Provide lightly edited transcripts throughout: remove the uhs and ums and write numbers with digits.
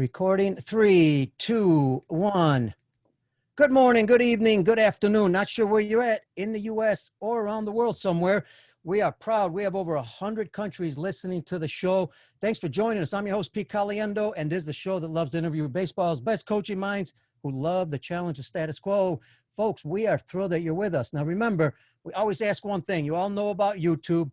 Recording. 3, 2, 1. Good morning, good evening, good afternoon. Not sure where you're at in the U.S. or around the world somewhere. We are proud. We have over 100 countries listening to the show. Thanks for joining us. I'm your host, Pete Caliendo, and this is the show that loves to interview baseball's best coaching minds who love the challenge of status quo. Folks, we are thrilled that you're with us. Now, remember, we always ask one thing. You all know about YouTube.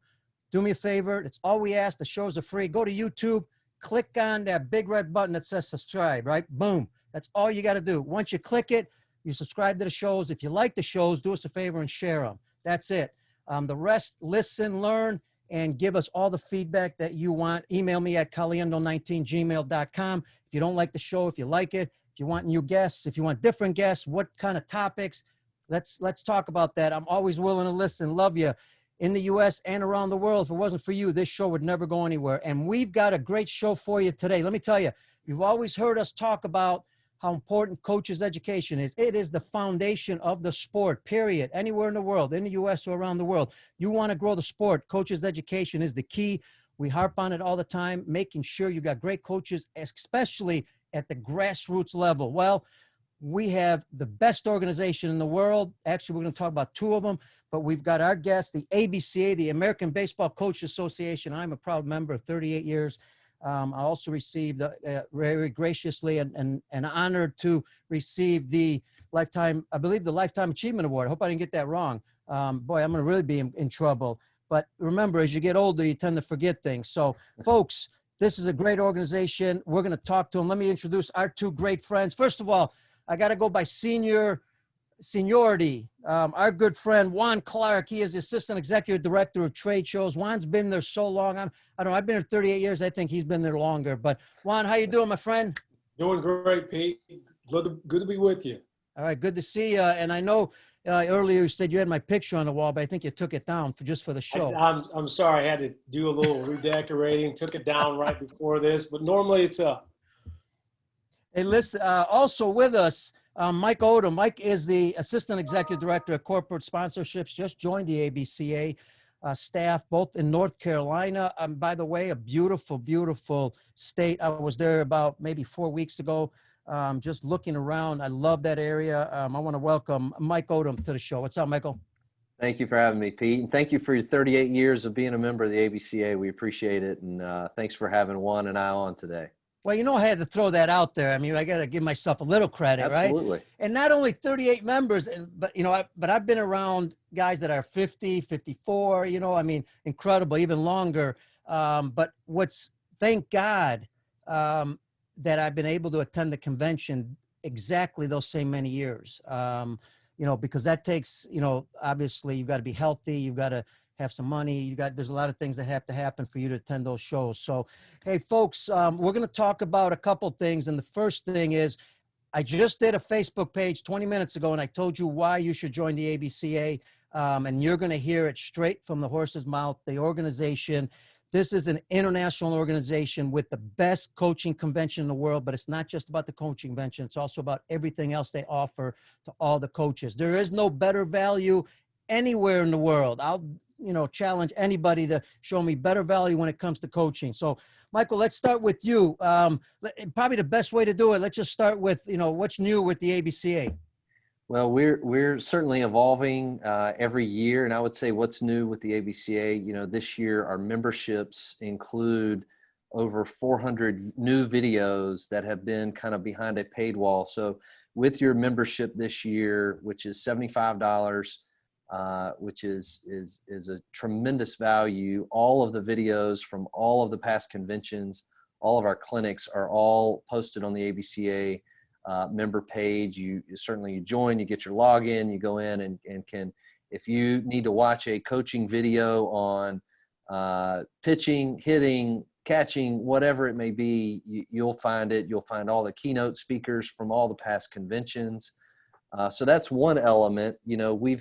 Do me a favor. It's all we ask. The shows are free. Go to YouTube. Click on that big red button that says subscribe, right? Boom. That's all you got to do. Once you click it, you subscribe to the shows. If you like the shows, do us a favor and share them. That's it. The rest, listen, learn, and give us all the feedback that you want. Email me at caliendo19gmail.com. If you don't like the show, if you like it, if you want new guests, if you want different guests, what kind of topics, let's talk about that. I'm always willing to listen. Love you. In the U.S. and around the world. If it wasn't for you, this show would never go anywhere. And we've got a great show for you today. Let me tell you, you've always heard us talk about how important coaches' education is. It is the foundation of the sport, period. Anywhere in the world, in the U.S. or around the world, you want to grow the sport, coaches' education is the key. We harp on it all the time, making sure you got great coaches, especially at the grassroots level. Well, we have the best organization in the world. Actually, we're going to talk about two of them, but we've got our guest, the ABCA, the American Baseball Coaches Association. I'm a proud member of 38 years. I also received very graciously and honored to receive the Lifetime Achievement Award. I hope I didn't get that wrong. Boy, I'm going to really be in trouble. But remember, as you get older, you tend to forget things. So, folks, this is a great organization. We're going to talk to them. Let me introduce our two great friends. First of all, I got to go by seniority. Our good friend, Juahn Clark, he is the Assistant Executive Director of Trade Shows. Juan's been there so long. I don't know, I've been there 38 years. I think he's been there longer. But Juahn, how you doing, my friend? Doing great, Pete. Good to be with you. All right, good to see you. And I know earlier you said you had my picture on the wall, but I think you took it down just for the show. I'm sorry. I had to do a little redecorating. Took it down right before this, but normally it's up. Hey, listen, also with us, Mike Odom. Mike is the Assistant Executive Director of Corporate Sponsorships, just joined the ABCA staff, both in North Carolina. By the way, a beautiful, beautiful state. I was there about maybe 4 weeks ago, just looking around. I love that area. I want to welcome Mike Odom to the show. What's up, Michael? Thank you for having me, Pete. And thank you for your 38 years of being a member of the ABCA. We appreciate it. And thanks for having Juan and I on today. Well, you know, I had to throw that out there. I mean, I got to give myself a little credit, Absolutely. Right? And not only 38 members, but, you know, but I've been around guys that are 50, 54, you know, I mean, incredible, even longer. But thank God that I've been able to attend the convention exactly those same many years, you know, because that takes, you know, obviously you've got to be healthy. You've got to have some money. There's a lot of things that have to happen for you to attend those shows. So, hey, folks, we're going to talk about a couple things. And the first thing is, I just did a Facebook page 20 minutes ago, and I told you why you should join the ABCA. And you're going to hear it straight from the horse's mouth. The organization, this is an international organization with the best coaching convention in the world, but it's not just about the coaching convention. It's also about everything else they offer to all the coaches. There is no better value anywhere in the world. I'll challenge anybody to show me better value when it comes to coaching. So, Michael, let's start with you. Probably the best way to do it. Let's just start with, what's new with the ABCA. Well, we're certainly evolving every year. And I would say what's new with the ABCA, this year, our memberships include over 400 new videos that have been kind of behind a paid wall. So with your membership this year, which is $75, which is a tremendous value. All of the videos from all of the past conventions, all of our clinics are all posted on the ABCA member page. You join, you get your login, you go in and can, if you need to watch a coaching video on pitching, hitting, catching, whatever it may be, you'll find it. You'll find all the keynote speakers from all the past conventions. So that's one element. We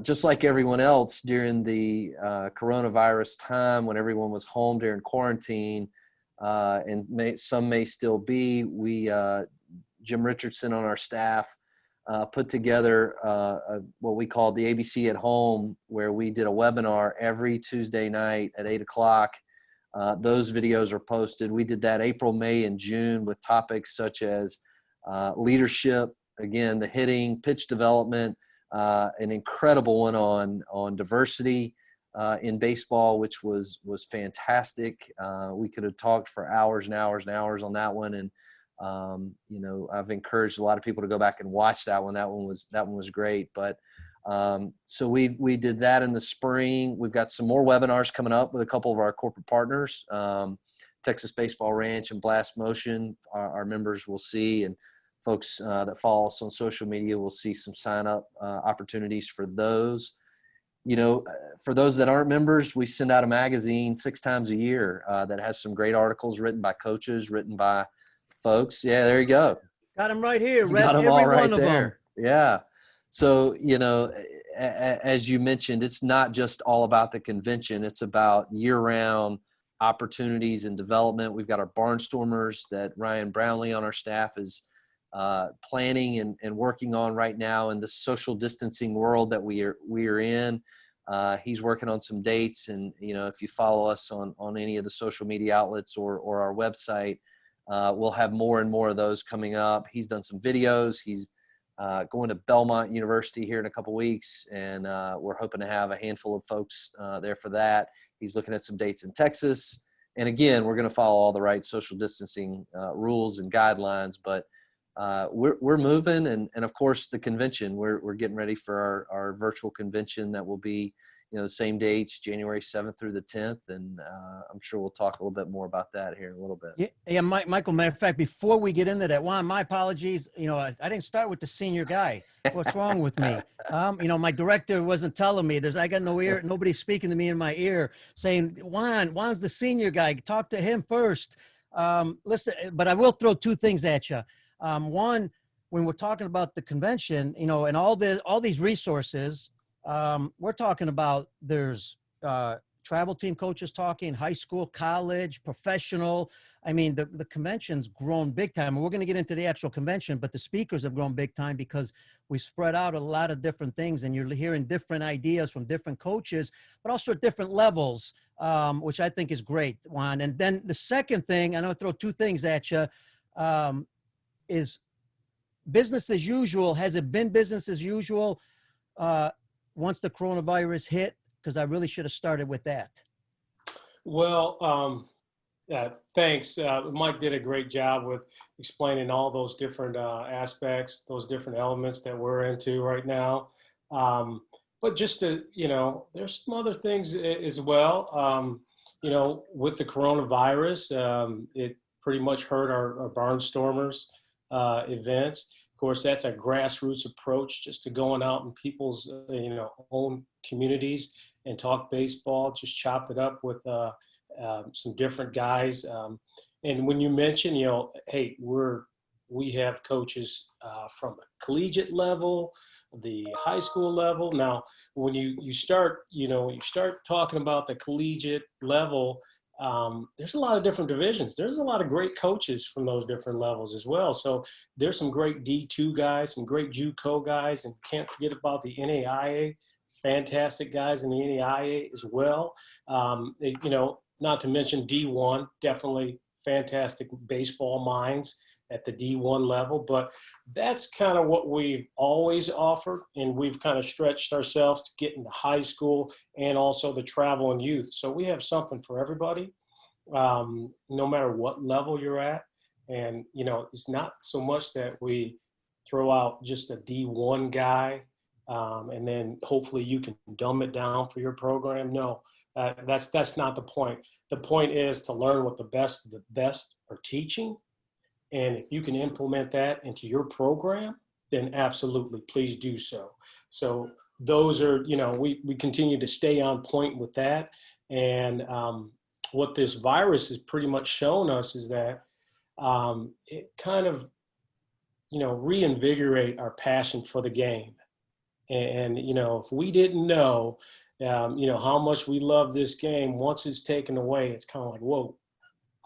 just like everyone else during the coronavirus time when everyone was home during quarantine, and some may still be, Jim Richardson on our staff put together what we called the ABC at Home, where we did a webinar every Tuesday night at 8 o'clock Those videos are posted. We did that April, May, and June with topics such as leadership, again, the hitting, pitch development, an incredible one on diversity in baseball, which was fantastic. We could have talked for hours and hours and hours on that one. And, I've encouraged a lot of people to go back and watch that one. That one was great. But so we did that in the spring. We've got some more webinars coming up with a couple of our corporate partners, Texas Baseball Ranch and Blast Motion. Our members will see, and folks that follow us on social media will see some sign up opportunities for those. For those that aren't members, we send out a magazine 6 times a year that has some great articles written by coaches, written by folks. Yeah, there you go. Got them right here. You Read got them every all right one of there. them. Yeah. So, as you mentioned, it's not just all about the convention. It's about year-round opportunities and development. We've got our barnstormers that Ryan Brownlee on our staff is planning and working on right now in the social distancing world that we are in. He's working on some dates, and if you follow us on any of the social media outlets or our website, we'll have more and more of those coming up. He's done some videos. He's going to Belmont University here in a couple weeks, and we're hoping to have a handful of folks there for that. He's looking at some dates in Texas, and again, we're going to follow all the right social distancing rules and guidelines, but we're moving, and of course the convention, we're getting ready for our virtual convention that will be the same dates, January 7th through the 10th, and I'm sure we'll talk a little bit more about that here in a little bit. Yeah, Michael, matter of fact, before we get into that, Juan, my apologies. I didn't start with the senior guy. What's wrong with me? My director wasn't telling me. I got no ear, nobody speaking to me in my ear saying, Juan's the senior guy. Talk to him first. Listen, but I will throw 2 things at you. One, when we're talking about the convention, and all these resources, we're talking about there's travel team coaches talking, high school, college, professional. I mean, the convention's grown big time. And we're going to get into the actual convention, but the speakers have grown big time because we spread out a lot of different things, and you're hearing different ideas from different coaches, but also at different levels, which I think is great, Juan. And then the second thing, I'm going to throw 2 things at you, is business as usual. Has it been business as usual once the coronavirus hit? Because I really should have started with that. Well, thanks. Mike did a great job with explaining all those different aspects, those different elements that we're into right now. But just to, there's some other things as well. With the coronavirus, it pretty much hurt our barnstormers events. Of course, that's a grassroots approach, just to going out in people's, own communities and talk baseball, just chop it up with some different guys. And when you mention, hey, we have coaches from a collegiate level, the high school level. Now, when you start talking about the collegiate level, there's a lot of different divisions. There's a lot of great coaches from those different levels as well. So there's some great D2 guys, some great JUCO guys, and can't forget about the NAIA, fantastic guys in the NAIA as well. Not to mention D1, definitely fantastic baseball minds at the D1 level. But that's kind of what we've always offered, and we've kind of stretched ourselves to get into high school and also the travel and youth. So we have something for everybody, no matter what level you're at. And, it's not so much that we throw out just a D1 guy and then hopefully you can dumb it down for your program. No, that's not the point. The point is to learn what the best are teaching. And if you can implement that into your program, then absolutely, please do so. So those are, we continue to stay on point with that. And what this virus has pretty much shown us is that it kind of, reinvigorate our passion for the game. And if we didn't know, how much we love this game, once it's taken away, it's kind of like, whoa,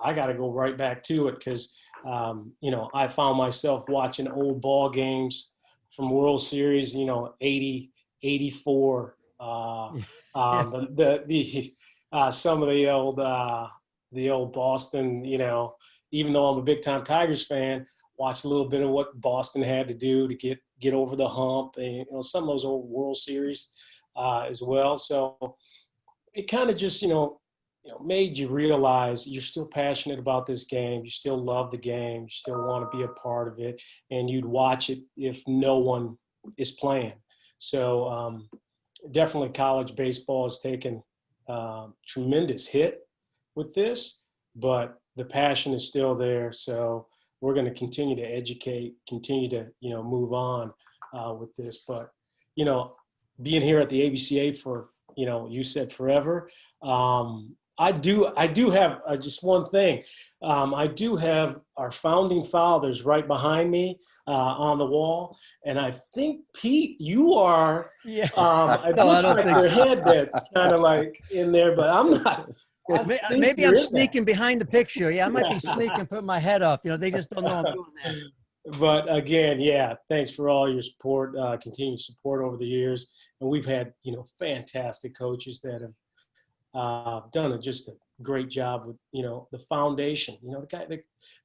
I got to go right back to it. Because, I found myself watching old ball games from World Series, 80, 84, some of the old the old Boston, even though I'm a big time Tigers fan, watched a little bit of what Boston had to do to get over the hump, and some of those old World Series as well. So it kind of just made you realize you're still passionate about this game. You still love the game. You still want to be a part of it, and you'd watch it if no one is playing. So definitely college baseball has taken tremendous hit with this, but the passion is still there. So we're going to continue to educate, continue to, move on with this. But, being here at the ABCA for, you said forever. I do have just one thing. I do have our founding fathers right behind me on the wall. And I think, Pete, you are, Yeah. it No, I looks don't like think your so. head that's kind of like in there, but I'm not. I think Maybe you're I'm in there. sneaking behind the picture. Yeah, I might be sneaking, putting my head up. They just don't know I'm doing that. But again, yeah, thanks for all your support, continued support over the years. And we've had, fantastic coaches that have done just a great job with, the foundation,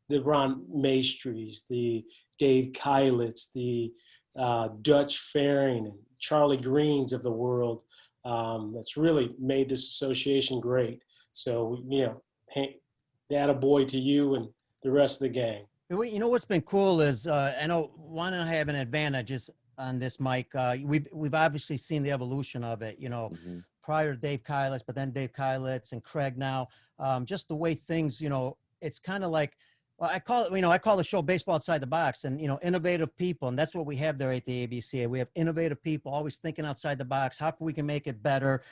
the Ron Maestries, the Dave Keilitz, the Dutch Faring and Charlie Greens of the world. That's really made this association great. So, hey, attaboy to you and the rest of the gang. What's been cool is I know Juan and I have an advantage on this, Mike. We've obviously seen the evolution of it. Mm-hmm. Prior to Dave Keilitz, but then Dave Keilitz and Craig now. Just the way things, it's kind of like, well, I call the show Baseball Outside the Box, and innovative people, and that's what we have there at the ABCA. We have innovative people, always thinking outside the box. How can we make it better,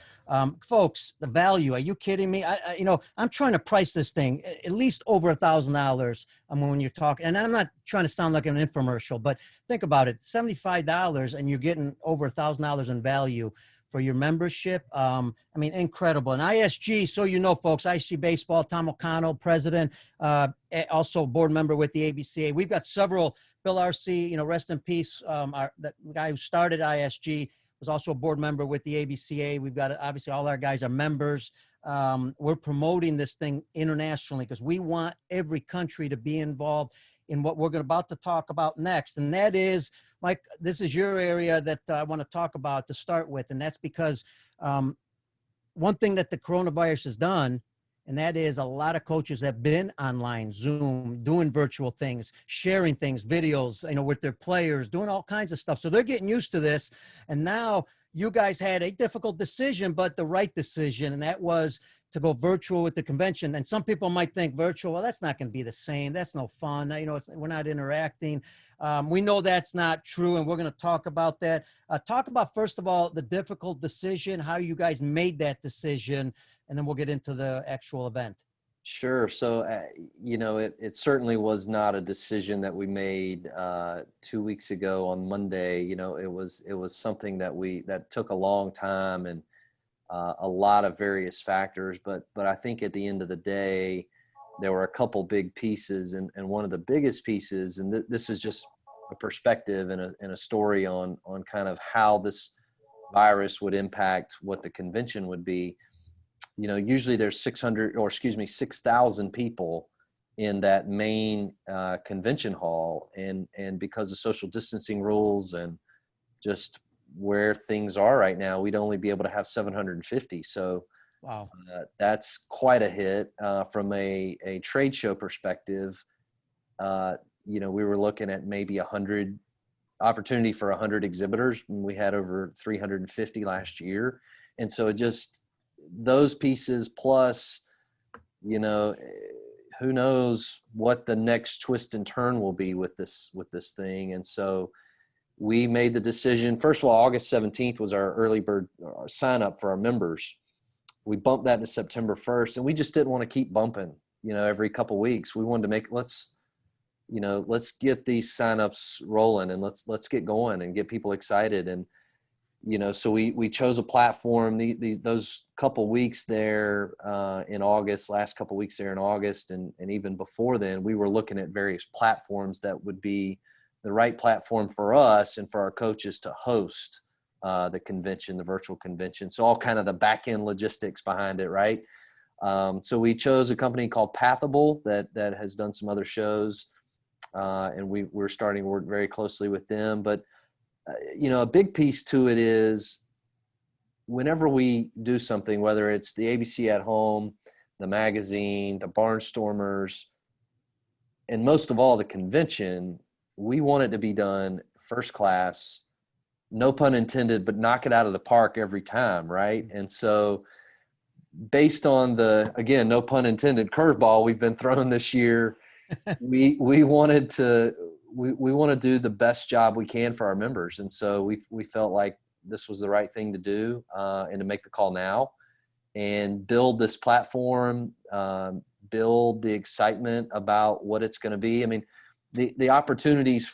folks? The value. Are you kidding me? I'm trying to price this thing at least over $1,000. When you're talking, and I'm not trying to sound like an infomercial, but think about it: $75, and you're getting over $1,000 in value for your membership. Incredible. And ISG, so folks, ISG Baseball, Tom O'Connell, president, also board member with the ABCA. We've got several, Bill R.C., rest in peace. The guy who started ISG was also a board member with the ABCA. We've got, obviously, all our guys are members. We're promoting this thing internationally because we want every country to be involved in what we're about to talk about next. And that is, Mike, this is your area that I want to talk about to start with. And that's because one thing that the coronavirus has done, and that is a lot of coaches have been online, Zoom, doing virtual things, sharing things, videos, with their players, doing all kinds of stuff. So they're getting used to this. And now you guys had a difficult decision, but the right decision. And that was to go virtual with the convention. And some people might think virtual, well, that's not going to be the same. That's no fun. We're not interacting. We know that's not true, and we're going to talk about that. Talk about, first of all, the difficult decision, how you guys made that decision, and then we'll get into the actual event. Sure. So, it certainly was not a decision that we made 2 weeks ago on Monday. It was something that took a long time and a lot of various factors. But I think at the end of the day, there were a couple big pieces, and one of the biggest pieces, and this is just a perspective and a story on kind of how this virus would impact what the convention would be. Usually there's 6,000 people in that main convention hall, and because of social distancing rules and just where things are right now, we'd only be able to have 750. So wow, that's quite a hit from a trade show perspective. We were looking at maybe 100 opportunity for 100 exhibitors. We had over 350 last year. And so just those pieces plus, who knows what the next twist and turn will be with this thing. And so we made the decision. First of all, August 17th was our early bird sign up for our members. We bumped that to September 1st, and we just didn't want to keep bumping, every couple of weeks. We wanted to let's get these signups rolling, and let's get going and get people excited. And, so we chose a platform, those couple weeks there in August, last couple weeks there in August. And even before then, we were looking at various platforms that would be the right platform for us and for our coaches to host the convention, the virtual convention. So all kind of the back end logistics behind it. Right. So we chose a company called Pathable that has done some other shows, and we're starting to work very closely with them. But a big piece to it is whenever we do something, whether it's the ABC at Home, the magazine, the Barnstormers, and most of all the convention, we want it to be done first class, no pun intended, but knock it out of the park every time, right? And so based on the, again, no pun intended, curveball we've been thrown this year, we wanted to we want to do the best job we can for our members. And so we felt like this was the right thing to do, and to make the call now and build this platform, build the excitement about what it's going to be. I mean, the opportunities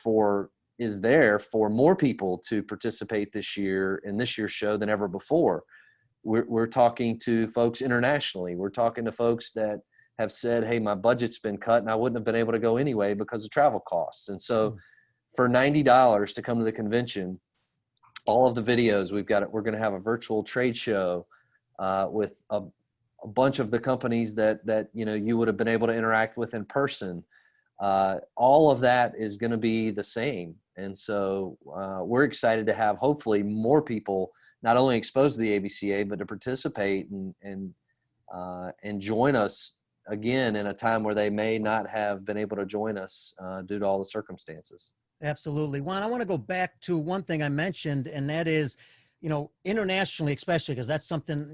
is there for more people to participate this year in this year's show than ever before. We're talking to folks internationally. We're talking to folks that have said, hey, my budget's been cut and I wouldn't have been able to go anyway because of travel costs. And so for $90 to come to the convention, all of the videos we're going to have a virtual trade show with a bunch of the companies that you would have been able to interact with in person. All of that is going to be the same. And so we're excited to have hopefully more people not only exposed to the ABCA, but to participate and join us again in a time where they may not have been able to join us due to all the circumstances. Absolutely. Juan, I want to go back to one thing I mentioned, and that is, internationally, especially because that's something,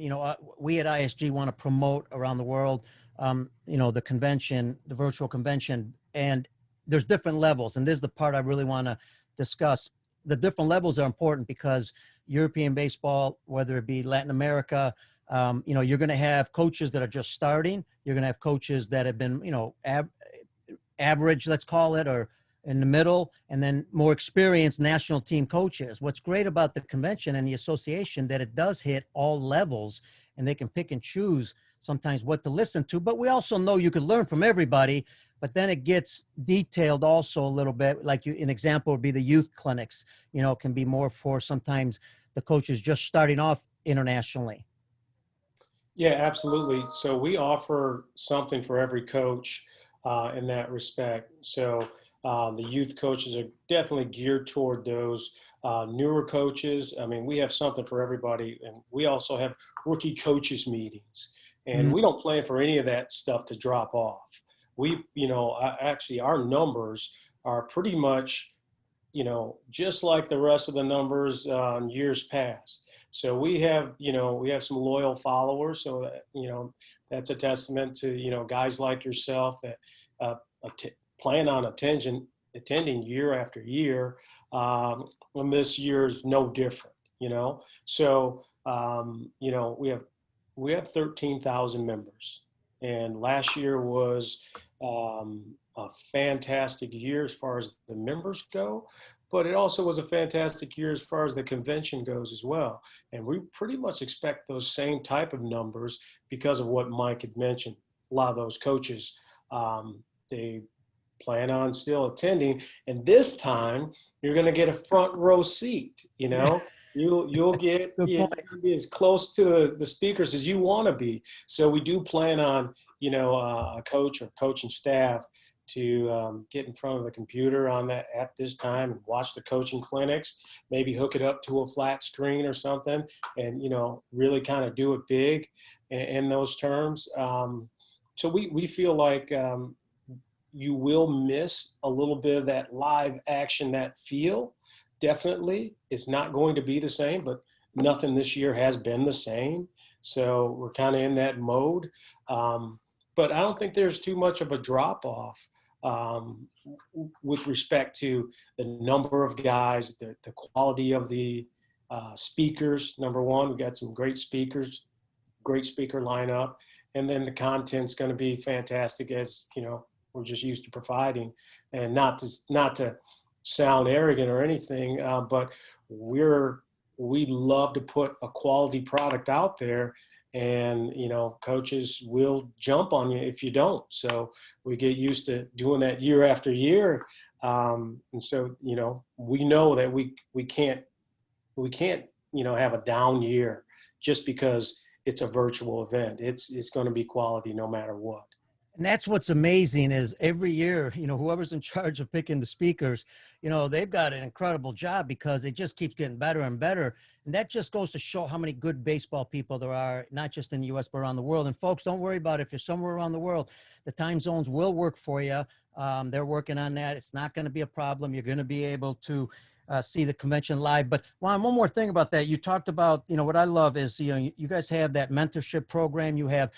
we at ISG want to promote around the world, the convention, the virtual convention, and there's different levels. And this is the part I really want to discuss. The different levels are important because European baseball, whether it be Latin America, you're going to have coaches that are just starting. You're going to have coaches that have been, average, let's call it, or in the middle, and then more experienced national team coaches. What's great about the convention and the association that it does hit all levels, and they can pick and choose sometimes what to listen to. But we also know you can learn from everybody, but then it gets detailed also a little bit. Like an example would be the youth clinics, can be more for sometimes the coaches just starting off internationally. Yeah, absolutely. So we offer something for every coach in that respect. So the youth coaches are definitely geared toward those newer coaches. I mean, we have something for everybody. And we also have rookie coaches meetings. And we don't plan for any of that stuff to drop off. Actually, our numbers are pretty much, just like the rest of the numbers in years past. So we have some loyal followers. So that, that's a testament to, guys like yourself that plan on attending year after year. And this year is no different, So, we have 13,000 members. And last year was a fantastic year as far as the members go, but it also was a fantastic year as far as the convention goes as well. And we pretty much expect those same type of numbers because of what Mike had mentioned. A lot of those coaches, they plan on still attending, and this time you're going to get a front row seat. You'll get you'll be as close to the speakers as you want to be. So we do plan on a coach or coaching staff to get in front of the computer at this time and watch the coaching clinics, maybe hook it up to a flat screen or something, and really kind of do it big in those terms. So we feel like you will miss a little bit of that live action, that feel. Definitely, it's not going to be the same, but nothing this year has been the same. So we're kind of in that mode. But I don't think there's too much of a drop off with respect to the number of guys, the quality of the speakers. Number one, we've got some great speakers, great speaker lineup, and then the content's going to be fantastic, as we're just used to providing. And not to sound arrogant or anything, but we love to put a quality product out there, and coaches will jump on you if you don't. So we get used to doing that year after year, and so we know that we can't have a down year just because it's a virtual event. It's going to be quality no matter what. And that's what's amazing is every year, whoever's in charge of picking the speakers, they've got an incredible job because it just keeps getting better and better. And that just goes to show how many good baseball people there are, not just in the U.S., but around the world. And folks, don't worry about it. If you're somewhere around the world, the time zones will work for you. They're working on that. It's not going to be a problem. You're going to be able to see the convention live. But Juan, one more thing about that. You talked about, what I love is, you guys have that mentorship program. You have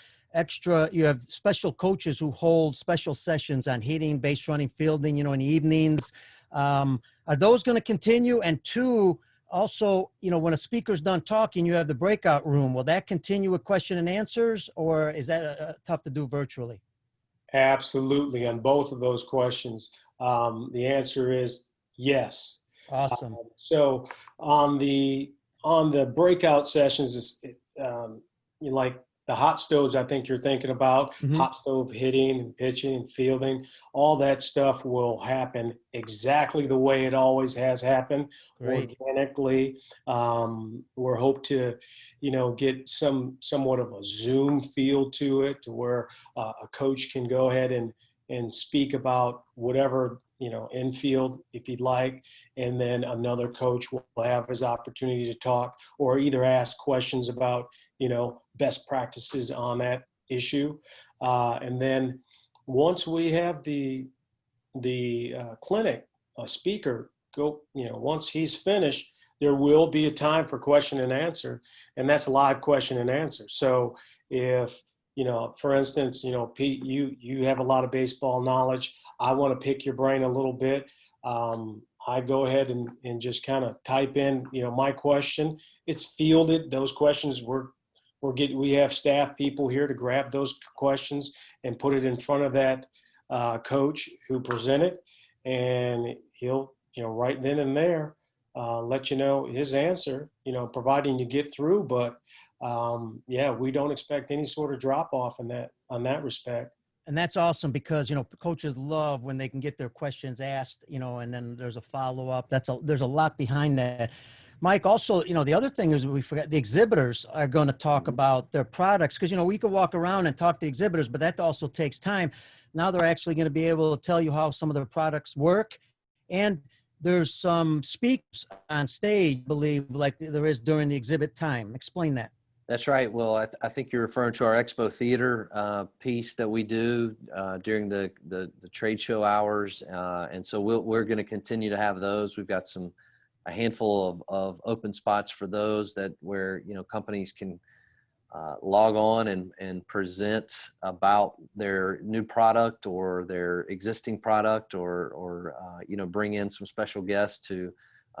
special coaches who hold special sessions on hitting, base running, fielding, in the evenings. Are those going to continue? And two, also, when a speaker's done talking, you have the breakout room. Will that continue with question and answers, or is that tough to do virtually? Absolutely. On both of those questions, the answer is yes. Awesome. So on the breakout sessions, like the hot stoves, I think you're thinking about, hot stove hitting and pitching and fielding, all that stuff will happen exactly the way it always has happened. Great. Organically. We're hope to, get somewhat of a Zoom feel to it, to where a coach can go ahead and speak about whatever, infield if he'd like, and then another coach will have his opportunity to talk or either ask questions about, best practices on that issue. And then once we have the clinic speaker go, once he's finished, there will be a time for question and answer, and that's live question and answer. So if, for instance, Pete, you have a lot of baseball knowledge. I want to pick your brain a little bit. I go ahead and just kind of type in, my question. It's fielded. Those questions we have staff people here to grab those questions and put it in front of that coach who presented, and he'll, right then and there, let you know his answer, providing you get through. But we don't expect any sort of drop off on that respect. And that's awesome because, coaches love when they can get their questions asked, and then there's a follow-up. There's a lot behind that. Mike, also, the other thing is we forgot the exhibitors are going to talk about their products because, we could walk around and talk to exhibitors, but that also takes time. Now they're actually going to be able to tell you how some of their products work. And there's some speakers on stage, I believe, like there is during the exhibit time. Explain that. That's right. Well, I think you're referring to our Expo Theater piece that we do during the trade show hours. And so we're going to continue to have those. We've got a handful of open spots for those where companies can log on and present about their new product or their existing product or bring in some special guests to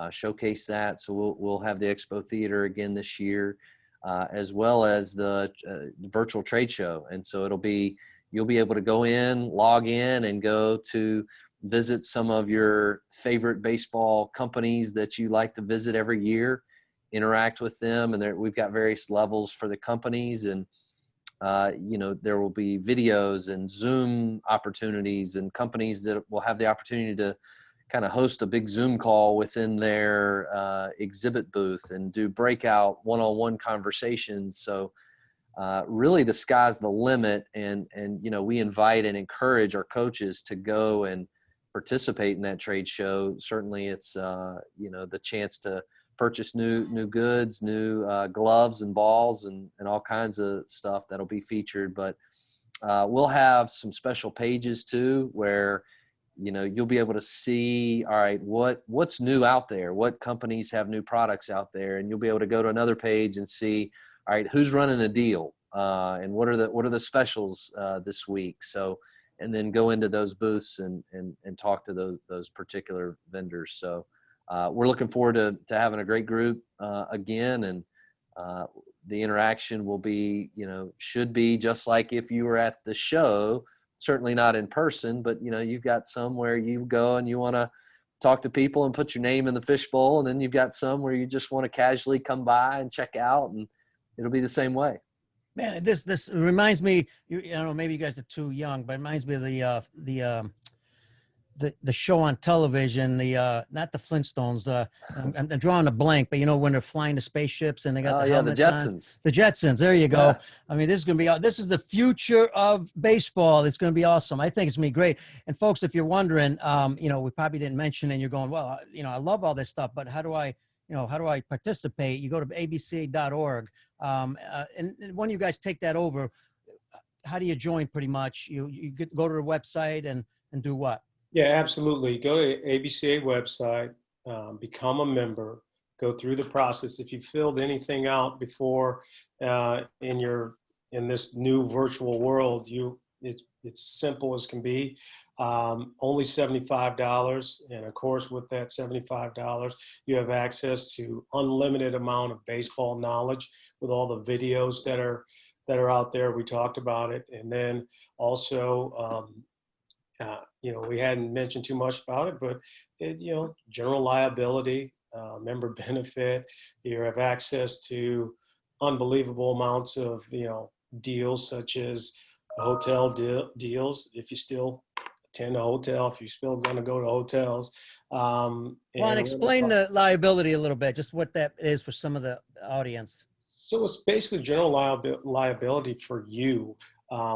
showcase that. So we'll have the Expo Theater again this year. As well as the virtual trade show. And so you'll be able to go in, log in, and go to visit some of your favorite baseball companies that you like to visit every year, interact with them. And we've got various levels for the companies, and there will be videos and Zoom opportunities, and companies that will have the opportunity to kind of host a big Zoom call within their exhibit booth and do breakout one-on-one conversations. So really the sky's the limit. And we invite and encourage our coaches to go and participate in that trade show. Certainly it's, the chance to purchase new goods, new gloves and balls and all kinds of stuff that'll be featured. But we'll have some special pages too, where you'll be able to see, all right, what's new out there, what companies have new products out there, and you'll be able to go to another page and see, all right, who's running a deal, and what are the specials this week. So, and then go into those booths and talk to those particular vendors. So, we're looking forward to having a great group again, and the interaction will be, should be just like if you were at the show. Certainly not in person, but you've got some where you go and you want to talk to people and put your name in the fishbowl, and then you've got some where you just want to casually come by and check out, and it'll be the same way. Man, this reminds me. Maybe you guys are too young, but it reminds me of the show on television, the not the Flintstones. I'm drawing a blank, but you know when they're flying the spaceships and they got Oh the yeah, the helmets on. Jetsons. The Jetsons. There you go. Yeah. I mean, this is gonna be this is the future of baseball. It's gonna be awesome. I think it's gonna be great. And folks, if you're wondering, you know, we probably didn't mention, and you're going, well, you know, I love all this stuff, but how do I participate? You go to abca.org, and when you guys take that over, how do you join? Pretty much, you go to the website and do what? Yeah, absolutely. Go to ABCA website, become a member, go through the process. If you filled anything out before in this new virtual world, it's simple as can be. Only $75, and of course, with that $75, you have access to unlimited amount of baseball knowledge with all the videos that are out there. We talked about it, and then also. You know, we hadn't mentioned too much about it, but you know, general liability, member benefit. You have access to unbelievable amounts of, you know, deals such as hotel deals. If you still attend a hotel, if you're still going to go to hotels. Juan, explain the liability a little bit, just what that is for some of the audience. So it's basically general liability for you.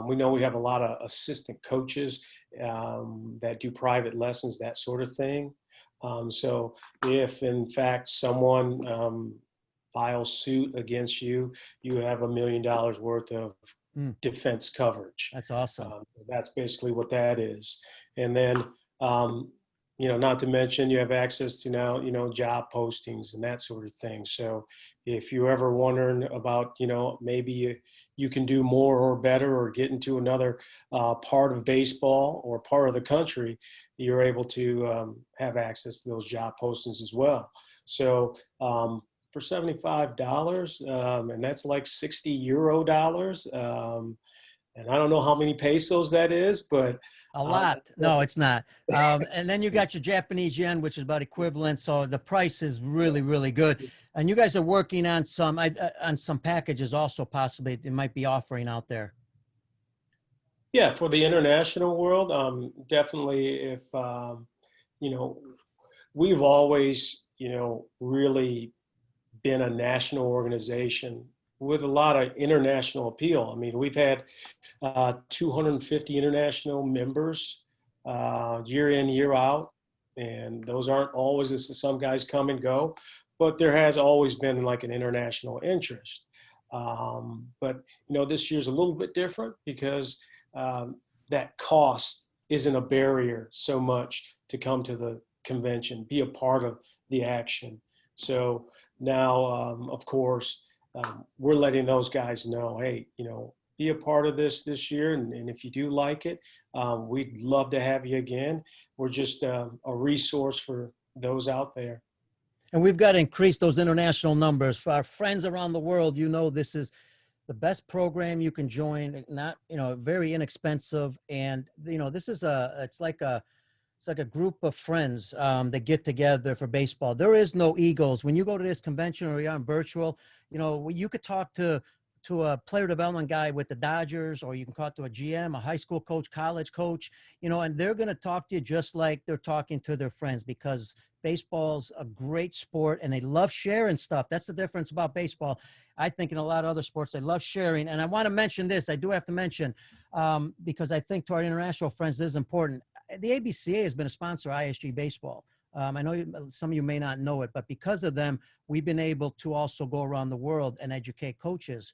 We know we have a lot of assistant coaches that do private lessons, that sort of thing. So if in fact someone files suit against you, you have $1 million worth of defense coverage. That's awesome. That's basically what that is. And then, you know, not to mention you have access to now, you know, job postings and that sort of thing. So if you're ever wondering about, you know, maybe you can do more or better or get into another part of baseball or part of the country, you're able to have access to those job postings as well. So for $75, and that's like 60 euro dollars. And I don't know how many pesos that is, but a lot. No, it's not. And then you got your Japanese yen, which is about equivalent. So the price is really, really good. And you guys are working on some packages also, possibly they might be offering out there. Yeah, for the international world, definitely. If you know, we've always, you know, really been a national organization with a lot of international appeal. I mean, we've had 250 international members year in, year out. And those aren't always, some guys come and go, but there has always been like an international interest. But, you know, this year's a little bit different because that cost isn't a barrier so much to come to the convention, be a part of the action. So now, of course, we're letting those guys know, hey, you know, be a part of this year. And if you do like it, we'd love to have you again. We're just a resource for those out there. And we've got to increase those international numbers for our friends around the world. You know, this is the best program you can join, not, you know, very inexpensive. And, you know, this is it's like a group of friends that get together for baseball. There is no egos. When you go to this convention or you're on virtual, you know, you could talk to a player development guy with the Dodgers, or you can talk to a GM, a high school coach, college coach, you know, and they're going to talk to you just like they're talking to their friends, because baseball's a great sport and they love sharing stuff. That's the difference about baseball. I think in a lot of other sports, they love sharing. And I want to mention this. I do have to mention, because I think to our international friends, this is important. The ABCA has been a sponsor of ISG Baseball. I know some of you may not know it, but because of them, we've been able to also go around the world and educate coaches.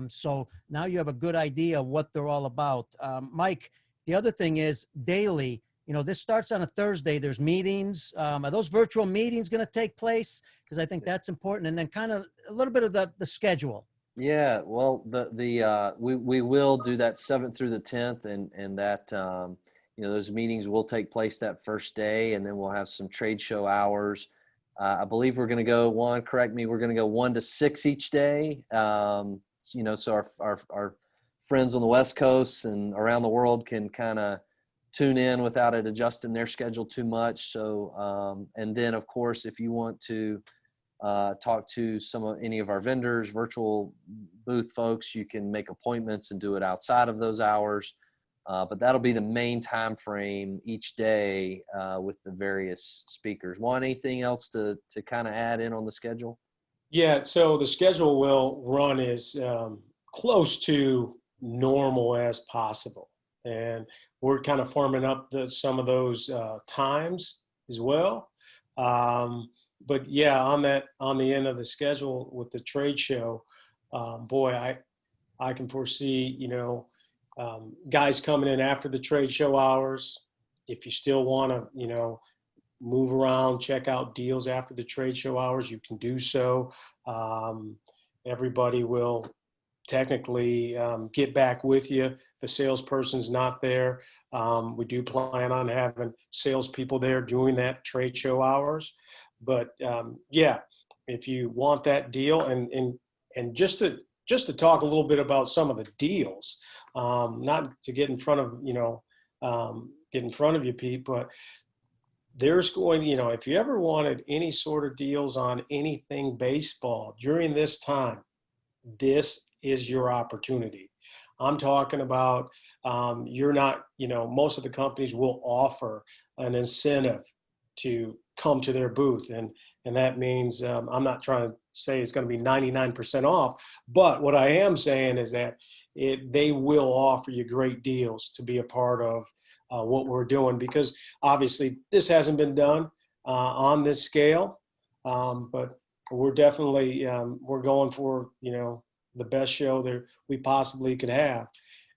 So now you have a good idea what they're all about. Mike, the other thing is daily, you know, this starts on a Thursday. There's meetings. Are those virtual meetings going to take place? Because I think that's important. And then kind of a little bit of the schedule. Yeah, well, we will do that 7th through the 10th, and that you know, those meetings will take place that first day, and then we'll have some trade show hours. I believe we're going to go, Juan, correct me, we're going to go 1 to 6 each day. You know, so our friends on the West Coast and around the world can kind of tune in without it adjusting their schedule too much. So, and then of course, if you want to talk to any of our vendors, virtual booth folks, you can make appointments and do it outside of those hours. But that'll be the main time frame each day with the various speakers. Juahn, anything else to kind of add in on the schedule? Yeah, so the schedule will run as close to normal as possible. And we're kind of forming up some of those times as well. But yeah, on the end of the schedule with the trade show, boy, I can foresee, guys coming in after the trade show hours. If you still want to, move around, check out deals after the trade show hours, you can do so. Everybody will technically get back with you. The salesperson's not there. We do plan on having salespeople there during that trade show hours. But yeah, if you want that deal, and just to talk a little bit about some of the deals, not to get in front of you, Pete, but there's going, if you ever wanted any sort of deals on anything baseball during this time, this is your opportunity. I'm talking about, you're not, most of the companies will offer an incentive to come to their booth. And that means, I'm not trying to say it's going to be 99% off, but what I am saying is that they will offer you great deals to be a part of what we're doing, because obviously this hasn't been done on this scale, but we're definitely we're going for the best show that we possibly could have,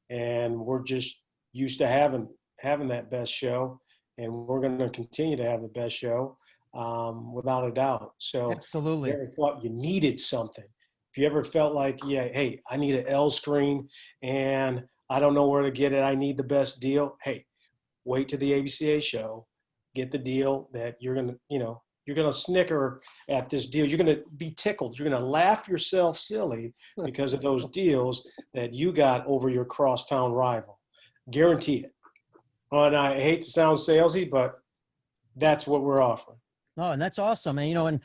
and we're just used to having that best show, and we're going to continue to have the best show without a doubt. So Absolutely. if you ever thought you needed something, if you ever felt like, yeah, hey, I need an L screen and I don't know where to get it, I need the best deal, hey, wait to the ABCA show, get the deal that you're going to, you're going to snicker at this deal. You're going to be tickled. You're going to laugh yourself silly because of those deals that you got over your crosstown rival. Guarantee it. And I hate to sound salesy, but that's what we're offering. No, and that's awesome. And,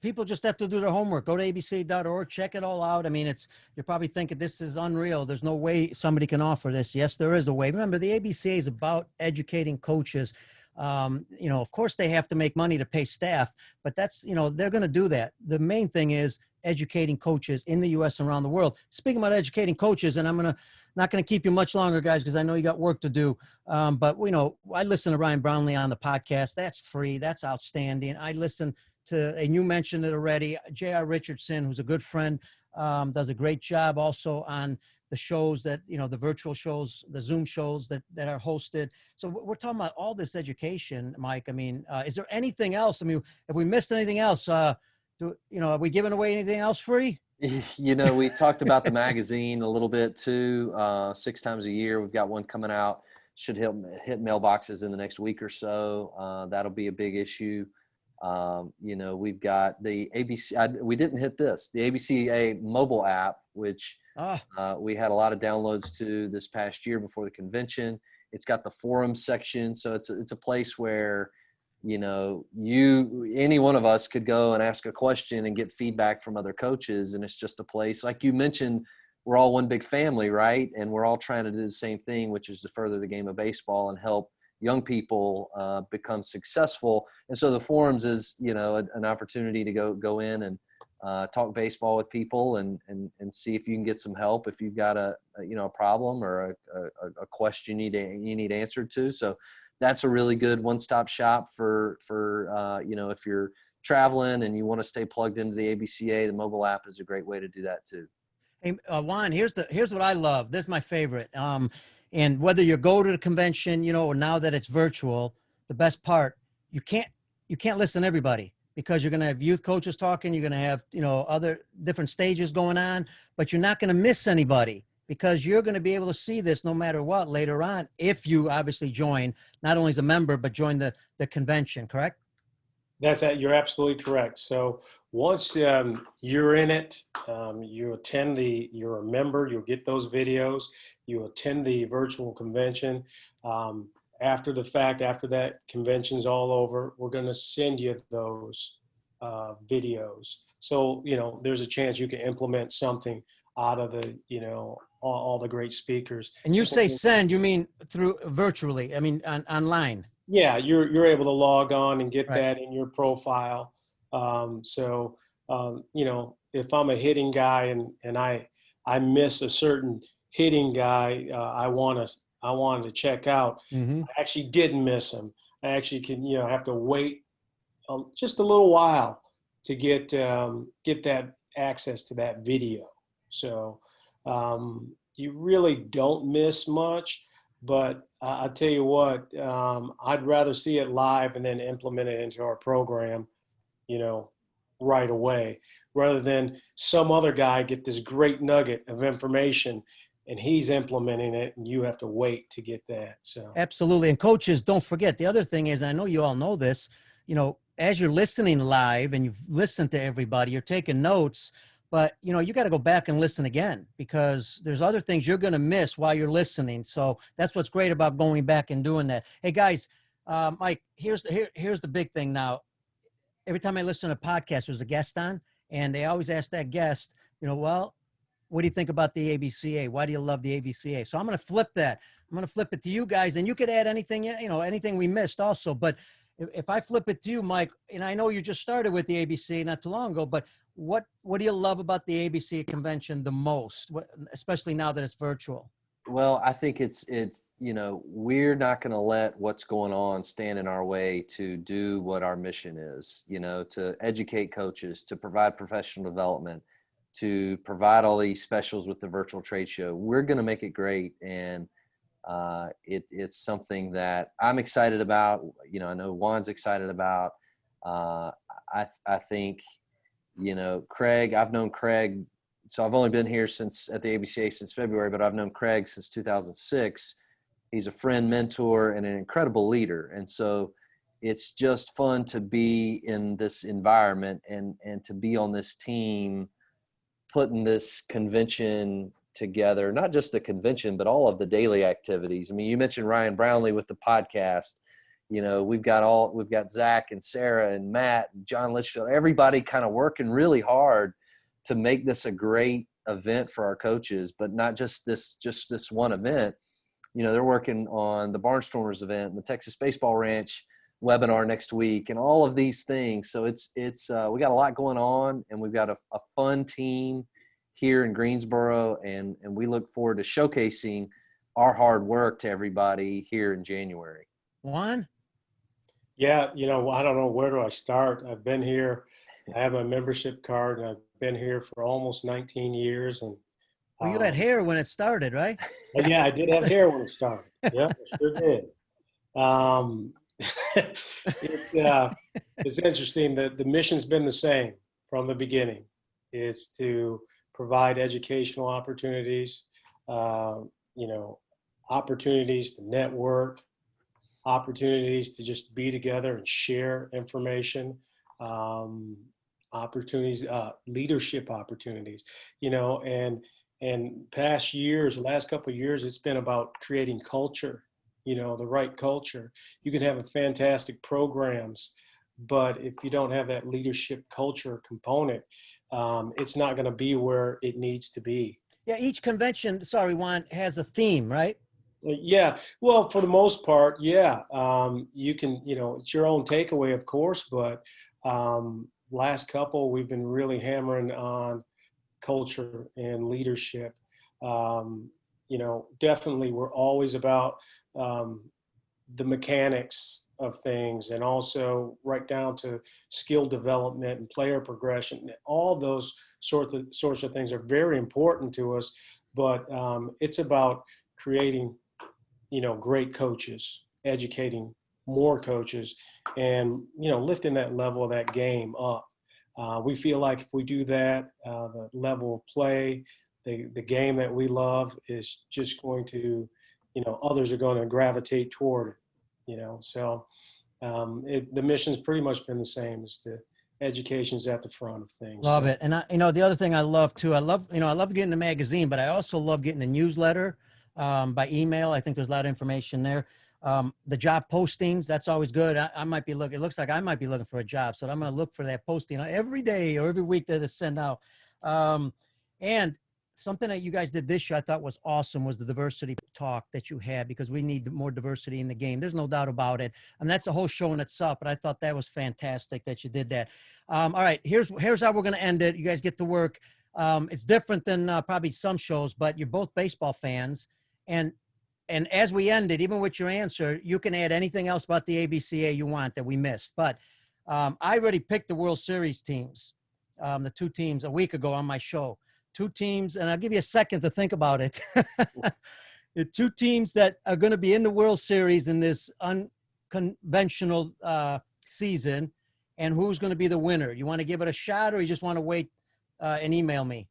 people just have to do their homework. Go to abca.org, check it all out. I mean, you're probably thinking this is unreal. There's no way somebody can offer this. Yes, there is a way. Remember, the ABCA is about educating coaches. Of course they have to make money to pay staff, but that's, they're going to do that. The main thing is educating coaches in the U.S. and around the world. Speaking about educating coaches, and not going to keep you much longer, guys, because I know you got work to do. But I listen to Ryan Brownlee on the podcast. That's free. That's outstanding. I listen to, and you mentioned it already, J.R. Richardson, who's a good friend, does a great job also on the shows that, the virtual shows, the Zoom shows that are hosted. So we're talking about all this education, Mike. I mean, is there anything else? I mean, have we missed anything else? Are we giving away anything else free? We talked about the magazine a little bit too. 6 times a year, we've got one coming out. Should hit mailboxes in the next week or so. That'll be a big issue. We've got the ABC. We didn't hit this. The ABCA mobile app, which we had a lot of downloads to this past year before the convention. It's got the forum section, so it's a place where any one of us could go and ask a question and get feedback from other coaches. And it's just a place, like you mentioned, we're all one big family, right? And we're all trying to do the same thing, which is to further the game of baseball and help young people become successful. And so the forums is, an opportunity to go in and talk baseball with people and see if you can get some help if you've got a problem or a question you need answered to. So that's a really good one-stop shop for if you're traveling and you want to stay plugged into the ABCA, the mobile app is a great way to do that too. Hey, Juan, here's what I love. This is my favorite. And whether you go to the convention, or now that it's virtual, the best part, you can't listen to everybody, because you're going to have youth coaches talking. You're going to have, other different stages going on, but you're not going to miss anybody, because you're going to be able to see this no matter what later on, if you obviously join, not only as a member, but join the convention, correct? You're absolutely correct. So once you're in it, you're a member, you'll get those videos, you attend the virtual convention. After the fact, after that convention's all over, we're going to send you those videos. So, there's a chance you can implement something out of the all the great speakers. And you say send, you mean through virtually? I mean online? Yeah, you're able to log on and get Right. that in your profile. You know, if I'm a hitting guy and I miss a certain hitting guy, I wanted to check out. Mm-hmm. I actually didn't miss him. I actually can, you know, have to wait just a little while to get that access to that video. So you really don't miss much, but I tell you what, I'd rather see it live and then implement it into our program, you know, right away, rather than some other guy get this great nugget of information and he's implementing it and you have to wait to get that. So Absolutely. And coaches, don't forget, the other thing is, I know you all know this, you know, as you're listening live and you've listened to everybody, you're taking notes, but you know, you got to go back and listen again, because there's other things you're going to miss while you're listening. So that's what's great about going back and doing that. Hey guys, Mike, here's the big thing now. Every time I listen to a podcast, there's a guest on, and they always ask that guest, you know, well, what do you think about the ABCA? Why do you love the ABCA? So I'm going to flip that. I'm going to flip it to you guys, and you could add anything, you know, anything we missed also. But if I flip it to you, Mike, and I know you just started with the ABCA not too long ago, but what do you love about the ABCA convention the most, especially now that it's virtual? Well, I think it's, you know, we're not going to let what's going on stand in our way to do what our mission is, you know, to educate coaches, to provide professional development, to provide all these specials with the virtual trade show. We're going to make it great. And it's something that I'm excited about. You know, I know Juan's excited about. I think, you know, Craig, I've known Craig. So I've only been here at the ABCA since February, but I've known Craig since 2006. He's a friend, mentor, and an incredible leader. And so it's just fun to be in this environment and to be on this team, putting this convention together, not just the convention, but all of the daily activities. I mean, you mentioned Ryan Brownlee with the podcast. You know, we've got Zach and Sarah and Matt and John Litchfield, everybody kind of working really hard to make this a great event for our coaches, but not just this one event. You know, they're working on the Barnstormers event and the Texas Baseball Ranch webinar next week and all of these things. So it's we got a lot going on, and we've got a fun team here in Greensboro, and we look forward to showcasing our hard work to everybody here in January. Juan? yeah, you know, I don't know, where do I start? I've been here. I have a membership card, and I've been here for almost 19 years. And Well, you had hair when it started, right? yeah, I did have hair when it started. Yeah, I sure did. It's interesting that the mission's been the same from the beginning. It's to provide educational opportunities, you know, opportunities to network, opportunities to just be together and share information, opportunities, leadership opportunities, you know, and past years, the last couple of years, it's been about creating culture, you know, the right culture. You can have a fantastic programs, but if you don't have that leadership culture component, it's not going to be where it needs to be. Yeah, each convention, sorry, Juan, has a theme, right? Yeah, well, for the most part, yeah. You can, you know, it's your own takeaway, of course, but last couple, we've been really hammering on culture and leadership. You know, definitely we're always about the mechanics of things, and also right down to skill development and player progression. All those sorts of things are very important to us, but it's about creating, you know, great coaches, educating more coaches, and, you know, lifting that level of that game up. We feel like if we do that, the level of play, the game that we love is just going to, you know, others are going to gravitate toward it, you know. So the mission's pretty much been the same, as the education's at the front of things. Love So. it. And you know, the other thing I love too, I love getting the magazine, but I also love getting the newsletter by email. I think there's a lot of information there. The job postings, that's always good. I might be looking, it looks like I might be looking for a job. So I'm going to look for that posting every day or every week that it's sent out. And something that you guys did this year I thought was awesome was the diversity talk that you had, because we need more diversity in the game. There's no doubt about it. And that's a whole show in itself, but I thought that was fantastic that you did that. All right, here's how we're going to end it. You guys get to work. It's different than probably some shows, but you're both baseball fans. And as we end it, even with your answer, you can add anything else about the ABCA you want that we missed. But I already picked the World Series teams, the 2 teams a week ago on my show. 2 teams, and I'll give you a second to think about it. The 2 teams that are going to be in the World Series in this unconventional season, and who's going to be the winner. You want to give it a shot, or you just want to wait and email me?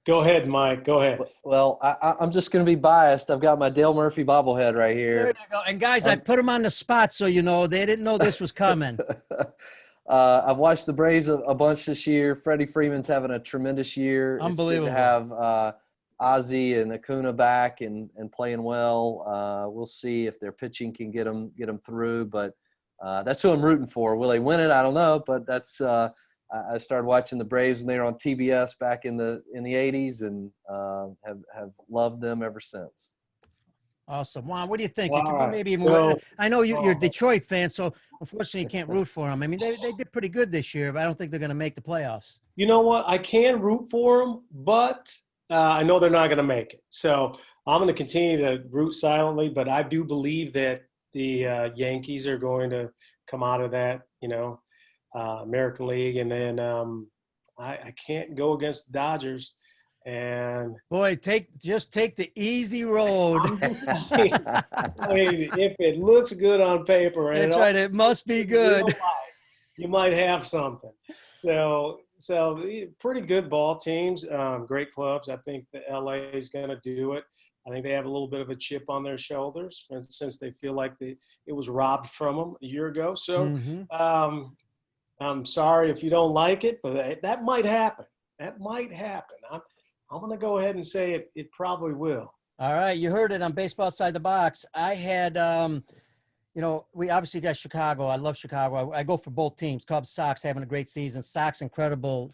Go ahead, Mike. Go ahead. Well, I'm just going to be biased. I've got my Dale Murphy bobblehead right There here. you go. And guys, I put them on the spot, so you know they didn't know this was coming. I've watched the Braves a bunch this year. Freddie Freeman's having a tremendous year. Unbelievable. It's good to have Ozzie and Acuna back and playing well. We'll see if their pitching can get them through, but that's who I'm rooting for. Will they win it? I don't know, but that's I started watching the Braves when they were on TBS back in the 80s, and have loved them ever since. Awesome. Juan, what do you think? Wow. Maybe even So- I know you're a Detroit fan, so unfortunately you can't root for them. I mean, they did pretty good this year, but I don't think they're going to make the playoffs. You know what? I can root for them, but I know they're not going to make it. So I'm going to continue to root silently, but I do believe that the Yankees are going to come out of that, American League. And then I can't go against the Dodgers. And Boy, just take the easy road. I'm just saying, I mean, if it looks good on paper, and That's right. It must be good. you might have something. So pretty good ball teams, great clubs. I think the LA is going to do it. I think they have a little bit of a chip on their shoulders since they feel like it was robbed from them a year ago. So I'm sorry if you don't like it, but that might happen. That might happen. I'm going to go ahead and say it probably will. All right. You heard it on Baseball Outside the Box. I had, we obviously got Chicago. I love Chicago. I go for both teams. Cubs, Sox having a great season. Sox, incredible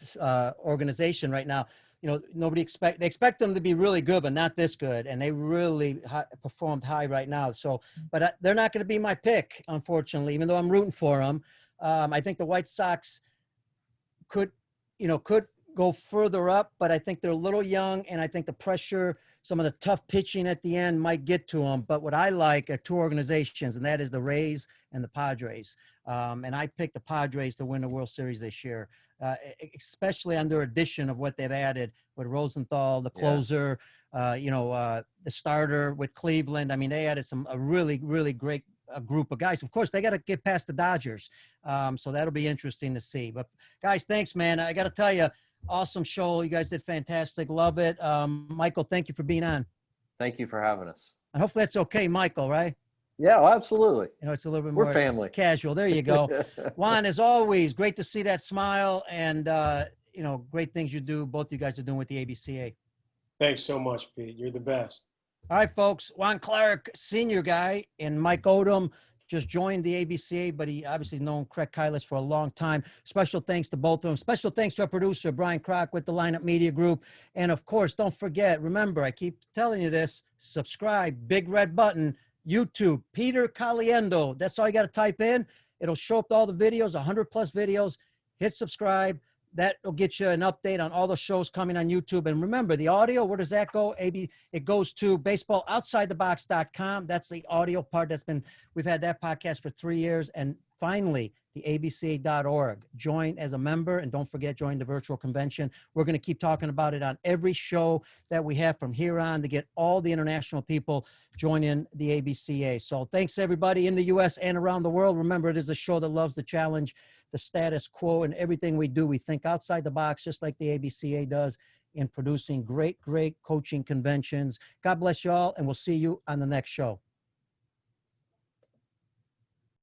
organization right now. They expect them to be really good, but not this good. And they really performed high right now. So, but they're not going to be my pick, unfortunately, even though I'm rooting for them. I think the White Sox could go further up, but I think they're a little young, and I think the pressure, some of the tough pitching at the end might get to them. But what I like are 2 organizations, and that is the Rays and the Padres. And I picked the Padres to win the World Series this year, especially under addition of what they've added with Rosenthal, the closer, the starter with Cleveland. I mean, they added a really, really great group of guys. Of course, they got to get past the Dodgers. So that'll be interesting to see. But guys, thanks, man. I got to tell you, awesome show. You guys did fantastic. Love it. Michael, thank you for being on. Thank you for having us. And hopefully that's okay, Michael, right? Yeah, well, absolutely. It's a little bit more family. Casual. There you go. Juan, as always, great to see that smile, and great things you do. Both you guys are doing with the ABCA. Thanks so much, Pete. You're the best. All right, folks. Juan Clark, senior guy, and Mike Odom just joined the ABCA, but he obviously known Craig Kylis for a long time. Special thanks to both of them. Special thanks to our producer, Brian Kroc with the Lineup Media Group. And, of course, don't forget, remember, I keep telling you this, subscribe, big red button, YouTube, Peter Caliendo. That's all you got to type in. It'll show up all the videos, 100-plus videos. Hit subscribe. That will get you an update on all the shows coming on YouTube. And remember, the audio, where does that go? It goes to baseballoutsidethebox.com. That's the audio part we've had that podcast for 3 years. And finally, the abca.org. Join as a member, and don't forget, join the virtual convention. We're going to keep talking about it on every show that we have from here on to get all the international people joining the ABCA. So thanks, everybody in the U.S. and around the world. Remember, it is a show that loves the challenge, the status quo, and everything we do. We think outside the box, just like the ABCA does, in producing great, great coaching conventions. God bless you all, and we'll see you on the next show.